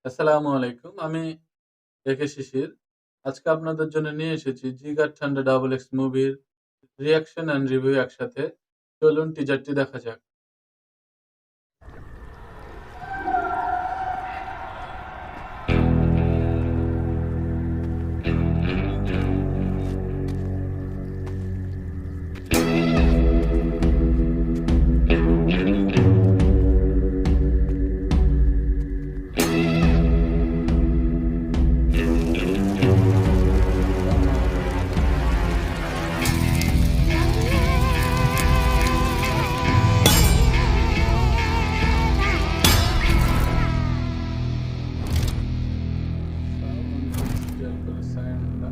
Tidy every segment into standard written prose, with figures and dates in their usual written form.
আসসালামু আলাইকুম। আমি একে শিশির। আজকে আপনাদের জন্য নিয়ে এসেছি 'জিগার ঠান্ডা ডাবল এক্স' মুভির রিঅ্যাকশন অ্যান্ড রিভিউ একসাথে। চলুন টিজারটি দেখা যাক। সাউন্ডটা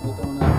এটা মনে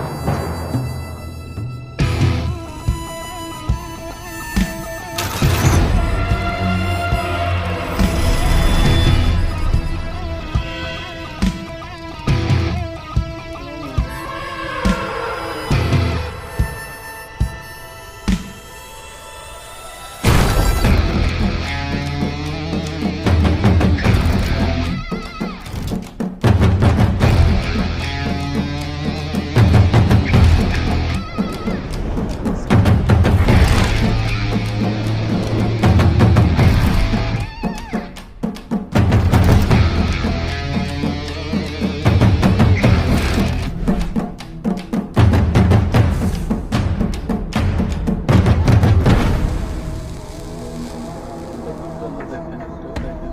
হয় দেখেন একটু দেখেন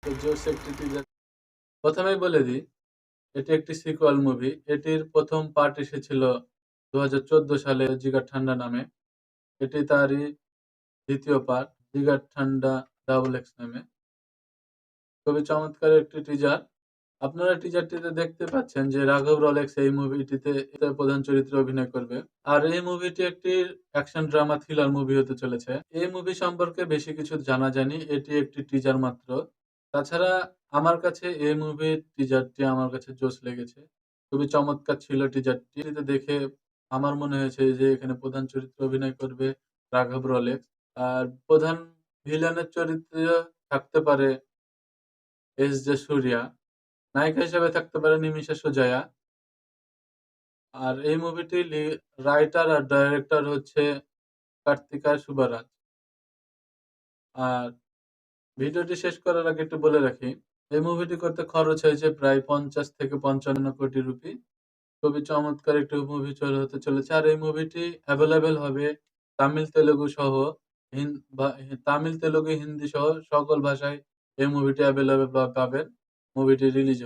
তো জোস একটি টিজার। প্রথমেই বলে দিই, এটি একটি সিক্যুয়াল মুভি। এটির ১ম পার্ট এসেছিল ২০১৪ সালে 'জিগার ঠান্ডা' নামে। এটি তারই ২য় পার্ট 'জিগার ঠান্ডা ডাবল এক্স' নামে। খুবই চমৎকার একটি টিজার। আপনারা টিজারটিতে দেখতে পাচ্ছেন যে রাঘব রলেক্স এই মুভিটিতে প্রধান চরিত্রে অভিনয় করবে। আর এই মুভিটি একটি অ্যাকশন ড্রামা থ্রিলার মুভি হতে চলেছে। এই মুভি সম্পর্কে বেশি কিছু জানা যায়নি। এটি একটি টিজার মাত্র। তাছাড়া আমার কাছে এই মুভির টিজারটি আমার কাছে জোশ লেগেছে। খুবই চমৎকার ছিল টিজারটি। এটি দেখে আমার মনে হয়েছে যে এখানে প্রধান চরিত্রে অভিনয় করবে রাঘব রলেক্স। আর প্রধান ভিলেনের চরিত্রে থাকতে পারে এস.জে. সূর্যা। নায়িকা হিসেবে থাকতে পারে নিমিষা সুজয়া। আর এই মুভিটির রাইটার আর ডাইরেক্টর হচ্ছে কার্তিকা সুব্বারাজ। আর ভিডিওটি শেষ করার আগে একটু বলে রাখি, এই মুভিটি করতে খরচ হয়েছে প্রায় ৫০ থেকে ৫৫ কোটি রুপি। খুবই চমৎকার একটি মুভি হতে চলেছে। আর এই মুভিটি এভেইলেবল হবে তামিল, তেলেগু সহ হিন বা তামিল, তেলেগু, হিন্দি সহ সকল ভাষায় এই মুভিটি এভেইলেবল পাবেন মুভিটি রিলিজ